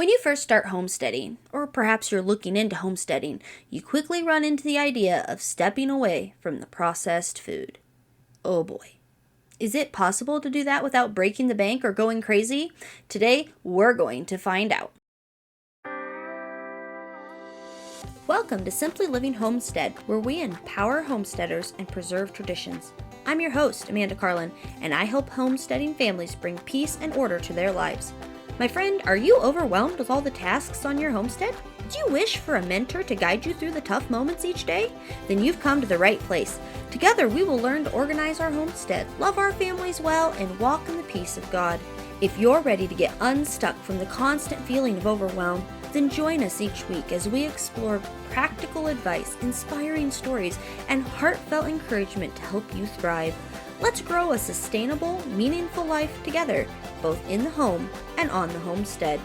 When you first start homesteading, or perhaps you're looking into homesteading, you quickly run into the idea of stepping away from the processed food. Oh boy. Is it possible to do that without breaking the bank or going crazy? Today, we're going to find out. Welcome to Simply Living Homestead, where we empower homesteaders and preserve traditions. I'm your host, Amanda Carlin, and I help homesteading families bring peace and order to their lives. My friend, are you overwhelmed with all the tasks on your homestead? Do you wish for a mentor to guide you through the tough moments each day? Then you've come to the right place. Together, we will learn to organize our homestead, love our families well, and walk in the peace of God. If you're ready to get unstuck from the constant feeling of overwhelm, then join us each week as we explore practical advice, inspiring stories, and heartfelt encouragement to help you thrive. Let's grow a sustainable, meaningful life together, both in the home and on the homestead.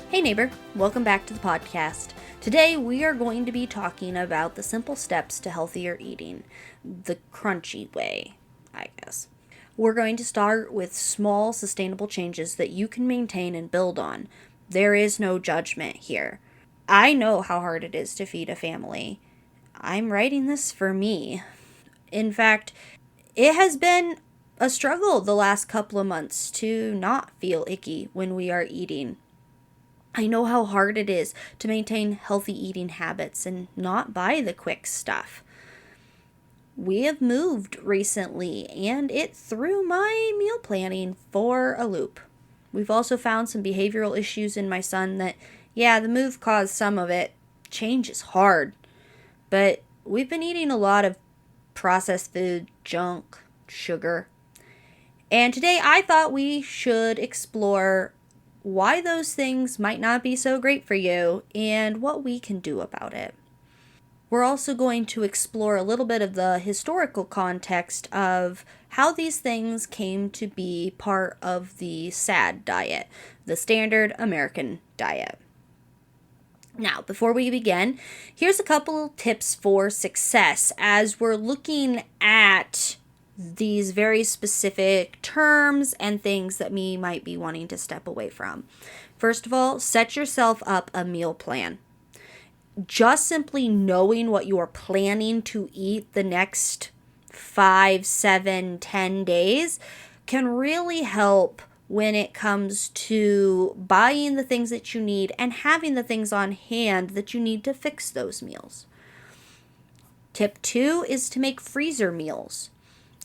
Hey neighbor, welcome back to the podcast. Today we are going to be talking about the simple steps to healthier eating, the crunchy way, I guess. We're going to start with small, sustainable changes that you can maintain and build on. There is no judgment here. I know how hard it is to feed a family. I'm writing this for me. In fact, it has been a struggle the last couple of months to not feel icky when we are eating. I know how hard it is to maintain healthy eating habits and not buy the quick stuff. We have moved recently, and it threw my meal planning for a loop. We've also found some behavioral issues in my son that, the move caused some of it. Change is hard. But we've been eating a lot of processed food, junk, sugar. And today I thought we should explore why those things might not be so great for you and what we can do about it. We're also going to explore a little bit of the historical context of how these things came to be part of the SAD diet, the standard American diet. Now, before we begin, here's a couple tips for success as we're looking at these very specific terms and things that we might be wanting to step away from. First of all, set yourself up a meal plan. Just simply knowing what you are planning to eat the next 5, 7, 10 days can really help when it comes to buying the things that you need and having the things on hand that you need to fix those meals. Tip 2 is to make freezer meals.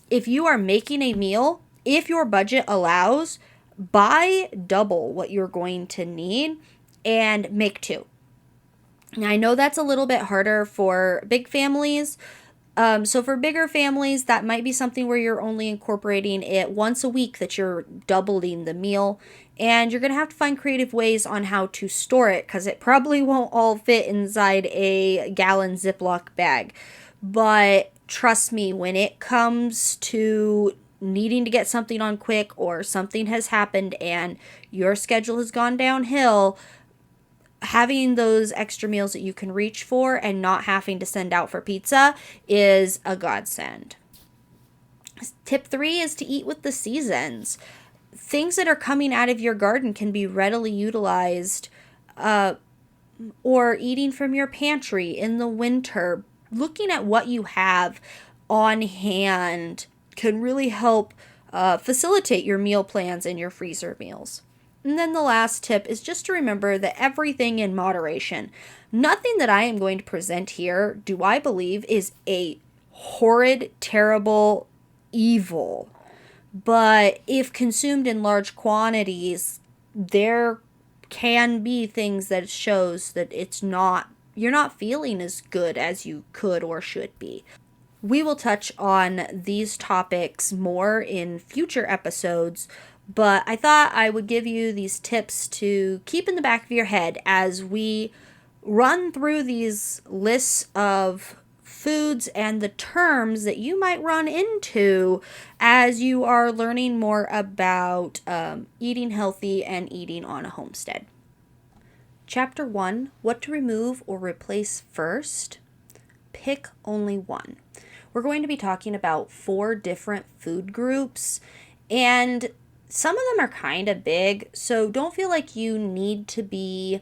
If you are making a meal, if your budget allows, buy double what you're going to need and make 2. Now, I know that's a little bit harder for big families. So for bigger families, that might be something where you're only incorporating it once a week, that you're doubling the meal. And you're going to have to find creative ways on how to store it because it probably won't all fit inside a gallon Ziploc bag. But trust me, when it comes to needing to get something on quick or something has happened and your schedule has gone downhill, having those extra meals that you can reach for and not having to send out for pizza is a godsend. Tip 3 is to eat with the seasons. Things that are coming out of your garden can be readily utilized, or eating from your pantry in the winter. Looking at what you have on hand can really help facilitate your meal plans and your freezer meals. And then the last tip is just to remember that everything in moderation. Nothing that I am going to present here, do I believe, is a horrid, terrible evil. But if consumed in large quantities, there can be things that shows that you're not feeling as good as you could or should be. We will touch on these topics more in future episodes, but I thought I would give you these tips to keep in the back of your head as we run through these lists of foods and the terms that you might run into as you are learning more about eating healthy and eating on a homestead. Chapter 1, What to Remove or Replace First. Pick only one. We're going to be talking about 4 different food groups, and Some of them are kind of big, so don't feel like you need to be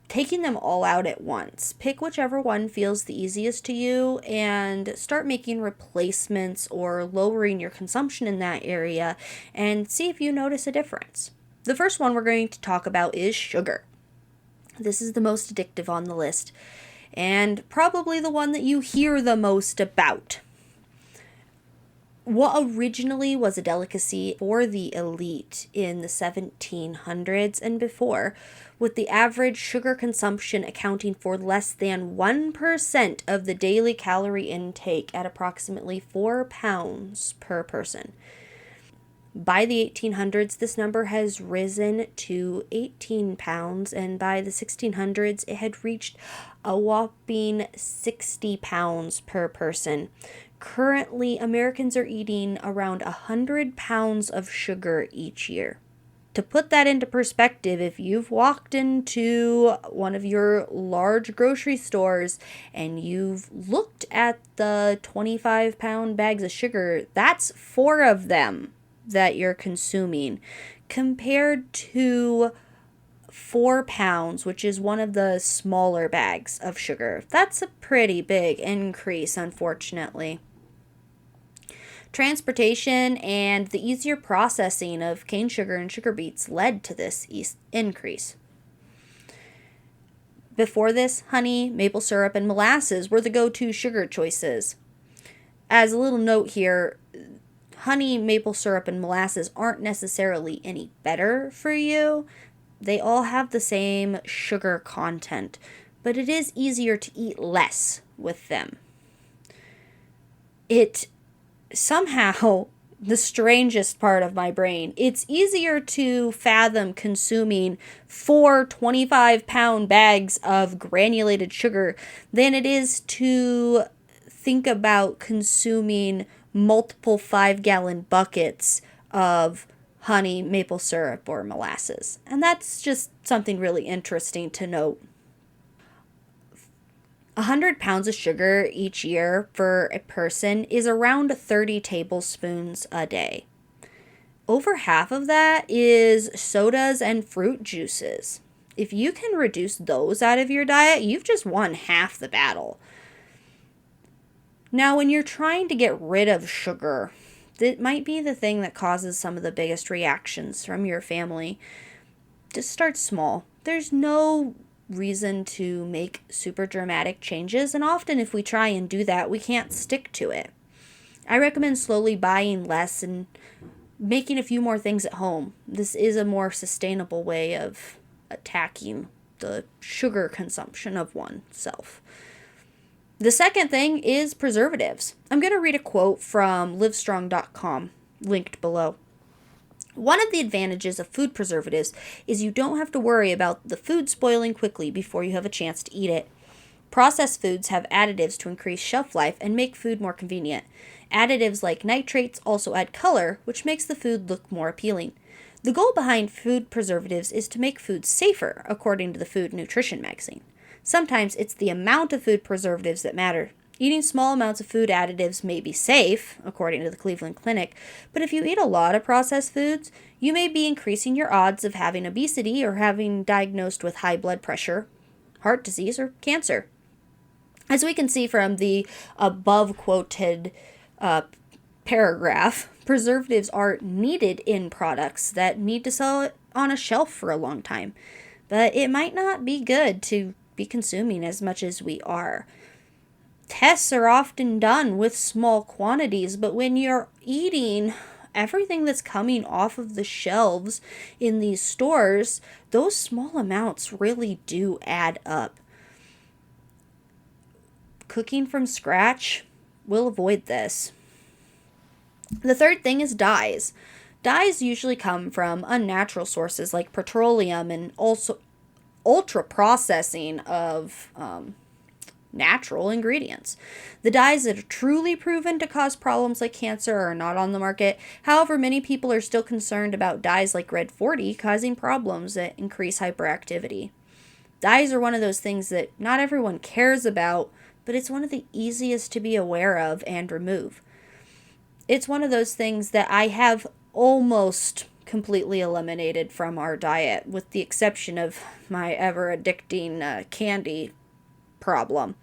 taking them all out at once. Pick whichever one feels the easiest to you and start making replacements or lowering your consumption in that area and see if you notice a difference. The first one we're going to talk about is sugar. This is the most addictive on the list and probably the one that you hear the most about. What originally was a delicacy for the elite in the 1700s and before, with the average sugar consumption accounting for less than 1% of the daily calorie intake at approximately 4 pounds per person. By the 1800s, this number has risen to 18 pounds, and by the 1600s, it had reached a whopping 60 pounds per person. Currently, Americans are eating around 100 pounds of sugar each year. To put that into perspective, if you've walked into one of your large grocery stores and you've looked at the 25-pound bags of sugar, that's 4 of them that you're consuming, compared to 4 pounds, which is one of the smaller bags of sugar. That's a pretty big increase, unfortunately. Transportation and the easier processing of cane sugar and sugar beets led to this increase. Before this, honey, maple syrup, and molasses were the go-to sugar choices. As a little note here, honey, maple syrup, and molasses aren't necessarily any better for you. They all have the same sugar content, but it is easier to eat less with them. It somehow, the strangest part of my brain, it's easier to fathom consuming 4 25-pound bags of granulated sugar than it is to think about consuming multiple 5-gallon buckets of honey, maple syrup, or molasses. And that's just something really interesting to note. 100 pounds of sugar each year for a person is around 30 tablespoons a day. Over half of that is sodas and fruit juices. If you can reduce those out of your diet, you've just won half the battle. Now, when you're trying to get rid of sugar, that might be the thing that causes some of the biggest reactions from your family. Just start small. There's no reason to make super dramatic changes, and often if we try and do that, we can't stick to it. I recommend slowly buying less and making a few more things at home. This is a more sustainable way of attacking the sugar consumption of oneself. The second thing is preservatives. I'm going to read a quote from livestrong.com, linked below. One of the advantages of food preservatives is you don't have to worry about the food spoiling quickly before you have a chance to eat it. Processed foods have additives to increase shelf life and make food more convenient. Additives like nitrates also add color, which makes the food look more appealing. The goal behind food preservatives is to make food safer, according to the Food and Nutrition magazine. Sometimes it's the amount of food preservatives that matter. Eating small amounts of food additives may be safe, according to the Cleveland Clinic, but if you eat a lot of processed foods, you may be increasing your odds of having obesity or having diagnosed with high blood pressure, heart disease, or cancer. As we can see from the above quoted paragraph, preservatives are needed in products that need to sell it on a shelf for a long time, but it might not be good to be consuming as much as we are. Tests are often done with small quantities, but when you're eating everything that's coming off of the shelves in these stores, those small amounts really do add up. Cooking from scratch will avoid this. The third thing is dyes. Dyes usually come from unnatural sources like petroleum and also ultra processing of natural ingredients. The dyes that are truly proven to cause problems like cancer are not on the market. However, many people are still concerned about dyes like Red 40 causing problems that increase hyperactivity. Dyes are one of those things that not everyone cares about, but it's one of the easiest to be aware of and remove. It's one of those things that I have almost completely eliminated from our diet, with the exception of my ever addicting candy problem.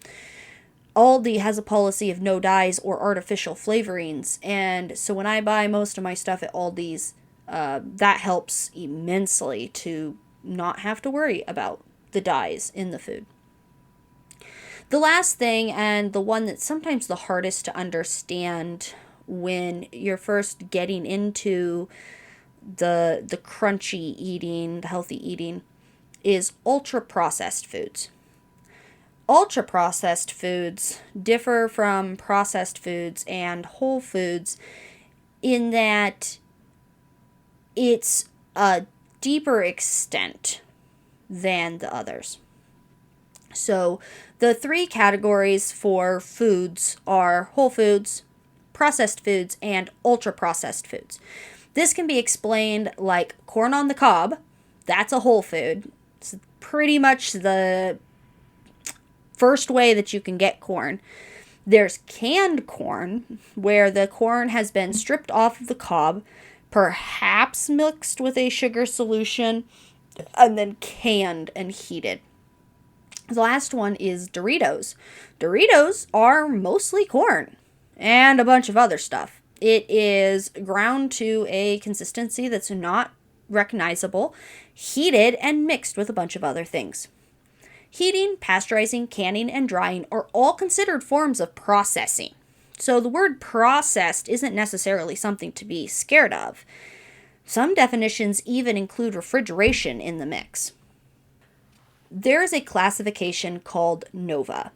Aldi has a policy of no dyes or artificial flavorings, and so when I buy most of my stuff at Aldi's, that helps immensely to not have to worry about the dyes in the food. The last thing, and the one that's sometimes the hardest to understand when you're first getting into the crunchy eating, the healthy eating, is ultra processed foods. Ultra processed foods differ from processed foods and whole foods in that it's a deeper extent than the others. So the three categories for foods are whole foods, processed foods, and ultra processed foods. This can be explained like corn on the cob. That's a whole food. It's pretty much the first way that you can get corn. There's canned corn, where the corn has been stripped off of the cob, perhaps mixed with a sugar solution, and then canned and heated. The last one is Doritos. Doritos are mostly corn and a bunch of other stuff. It is ground to a consistency that's not recognizable, heated, and mixed with a bunch of other things. Heating, pasteurizing, canning, and drying are all considered forms of processing. So the word processed isn't necessarily something to be scared of. Some definitions even include refrigeration in the mix. There is a classification called NOVA.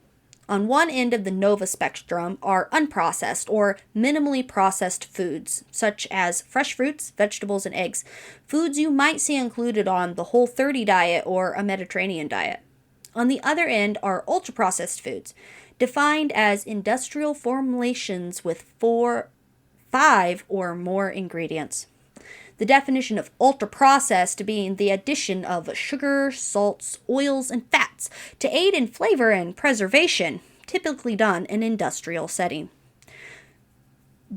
On one end of the NOVA spectrum are unprocessed or minimally processed foods, such as fresh fruits, vegetables, and eggs, foods you might see included on the Whole30 diet or a Mediterranean diet. On the other end are ultra-processed foods, defined as industrial formulations with 5 or more ingredients. The definition of ultra-processed being the addition of sugar, salts, oils, and fats to aid in flavor and preservation, typically done in an industrial setting.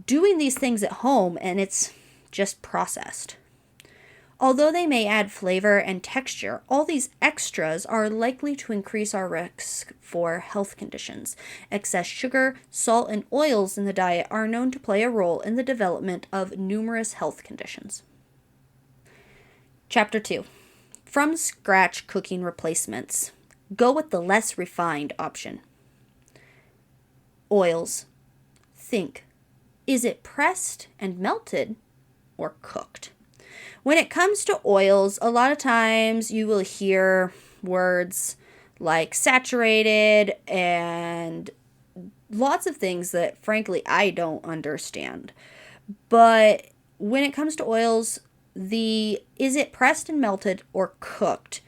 Doing these things at home, and it's just processed. Although they may add flavor and texture, all these extras are likely to increase our risk for health conditions. Excess sugar, salt, and oils in the diet are known to play a role in the development of numerous health conditions. Chapter 2. From scratch cooking replacements. Go with the less refined option. Oils. Think. Is it pressed and melted or cooked? When it comes to oils, a lot of times you will hear words like saturated and lots of things that, frankly, I don't understand. But when it comes to oils, the is it pressed and melted or cooked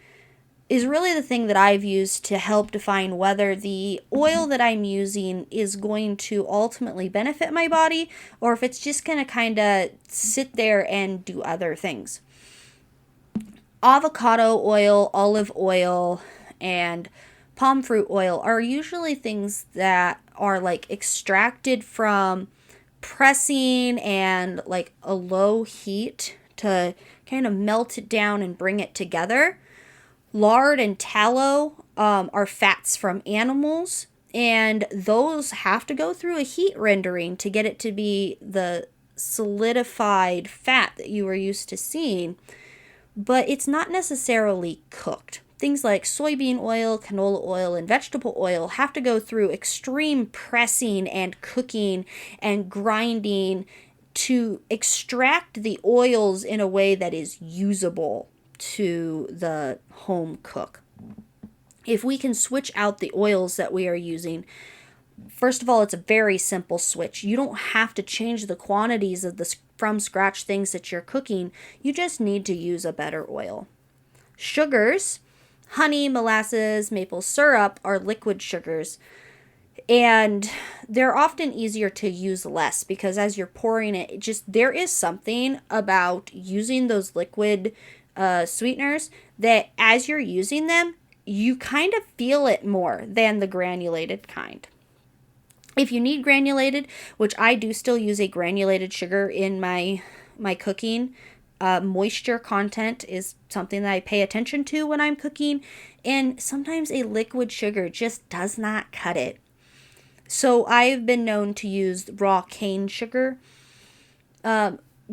is really the thing that I've used to help define whether the oil that I'm using is going to ultimately benefit my body or if it's just going to kind of sit there and do other things. Avocado oil, olive oil, and palm fruit oil are usually things that are like extracted from pressing and like a low heat to kind of melt it down and bring it together. Lard and tallow are fats from animals, and those have to go through a heat rendering to get it to be the solidified fat that you are used to seeing, but it's not necessarily cooked. Things like soybean oil, canola oil, and vegetable oil have to go through extreme pressing and cooking and grinding to extract the oils in a way that is usable to the home cook. If we can switch out the oils that we are using, first of all, it's a very simple switch. You don't have to change the quantities of the from scratch things that you're cooking. You just need to use a better oil. Sugars, honey, molasses, maple syrup are liquid sugars. And they're often easier to use less because as you're pouring it, there is something about using those liquid sweeteners that as you're using them, you kind of feel it more than the granulated kind. If you need granulated, which I do still use a granulated sugar in my my cooking. Moisture content is something that I pay attention to when I'm cooking, and sometimes a liquid sugar just does not cut it. So I've been known to use raw cane sugar.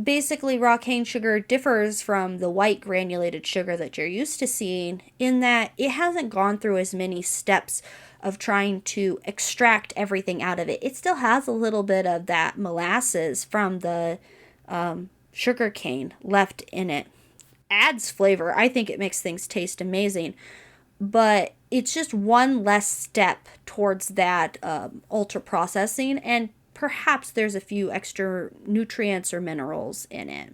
Basically, raw cane sugar differs from the white granulated sugar that you're used to seeing in that it hasn't gone through as many steps of trying to extract everything out of it. It still has a little bit of that molasses from the sugar cane left in it. Adds flavor. I think it makes things taste amazing. But it's just one less step towards that ultra processing, and perhaps there's a few extra nutrients or minerals in it.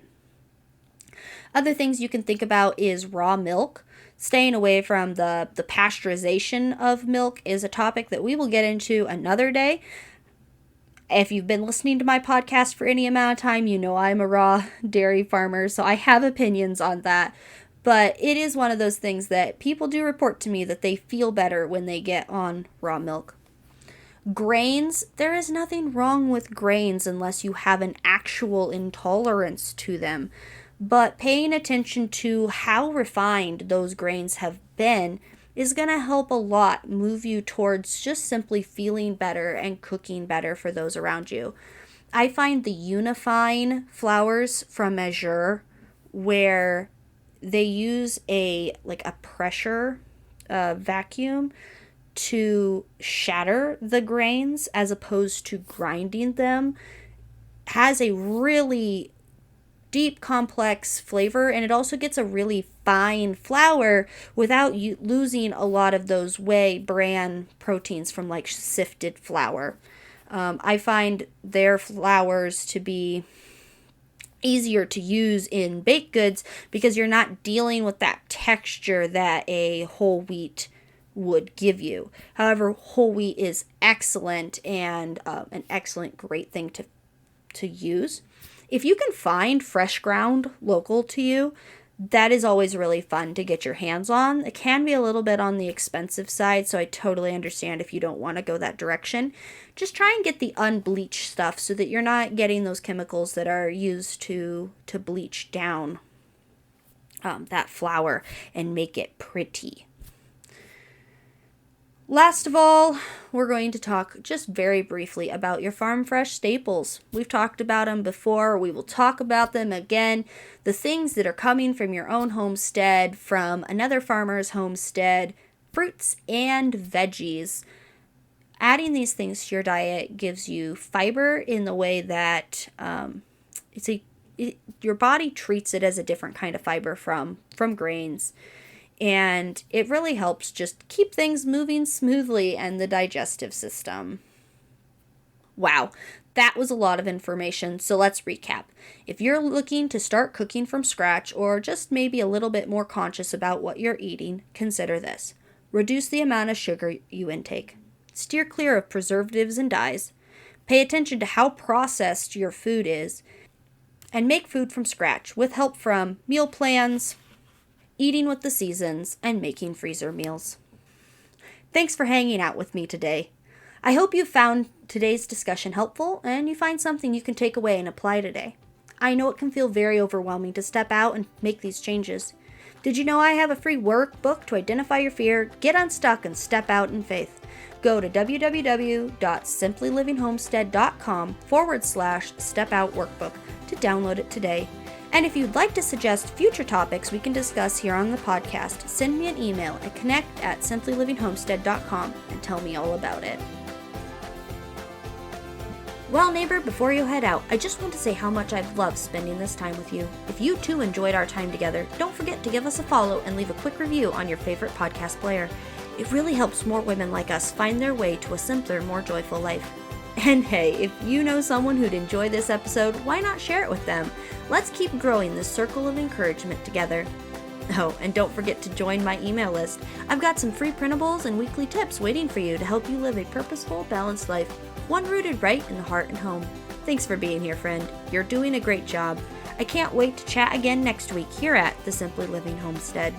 Other things you can think about is raw milk. Staying away from the pasteurization of milk is a topic that we will get into another day. If you've been listening to my podcast for any amount of time, you know I'm a raw dairy farmer, so I have opinions on that. But it is one of those things that people do report to me that they feel better when they get on raw milk. Grains, there is nothing wrong with grains unless you have an actual intolerance to them. But paying attention to how refined those grains have been is going to help a lot move you towards just simply feeling better and cooking better for those around you. I find the unifying flours from Mesure, where they use a pressure vacuum to shatter the grains as opposed to grinding them, has a really deep, complex flavor, and it also gets a really fine flour without you losing a lot of those whey bran proteins from like sifted flour. I find their flours to be easier to use in baked goods because you're not dealing with that texture that a whole wheat would give you. However, whole wheat is excellent and an excellent, great thing to use. If you can find fresh ground local to you, that is always really fun to get your hands on. It can be a little bit on the expensive side, so I totally understand if you don't want to go that direction. Just try and get the unbleached stuff so that you're not getting those chemicals that are used to bleach down that flour and make it pretty. Last of all, we're going to talk just very briefly about your farm fresh staples. We've talked about them before. We will talk about them again. The things that are coming from your own homestead, from another farmer's homestead, fruits and veggies. Adding these things to your diet gives you fiber in the way that your body treats it as a different kind of fiber from grains. And it really helps just keep things moving smoothly and the digestive system. Wow, that was a lot of information, so let's recap. If you're looking to start cooking from scratch or just maybe a little bit more conscious about what you're eating, consider this. Reduce the amount of sugar you intake. Steer clear of preservatives and dyes. Pay attention to how processed your food is. And make food from scratch with help from meal plans, eating with the seasons, and making freezer meals. Thanks for hanging out with me today. I hope you found today's discussion helpful and you find something you can take away and apply today. I know it can feel very overwhelming to step out and make these changes. Did you know I have a free workbook to identify your fear, get unstuck, and step out in faith? Go to www.simplylivingHomestead.com/step-out-workbook to download it today. And if you'd like to suggest future topics we can discuss here on the podcast, send me an email at connect@simplylivingHomestead.com and tell me all about it. Well, neighbor, before you head out, I just want to say how much I've loved spending this time with you. If you too enjoyed our time together, don't forget to give us a follow and leave a quick review on your favorite podcast player. It really helps more women like us find their way to a simpler, more joyful life. And hey, if you know someone who'd enjoy this episode, why not share it with them? Let's keep growing this circle of encouragement together. Oh, and don't forget to join my email list. I've got some free printables and weekly tips waiting for you to help you live a purposeful, balanced life, one rooted right in the heart and home. Thanks for being here, friend. You're doing a great job. I can't wait to chat again next week here at the Simply Living Homestead.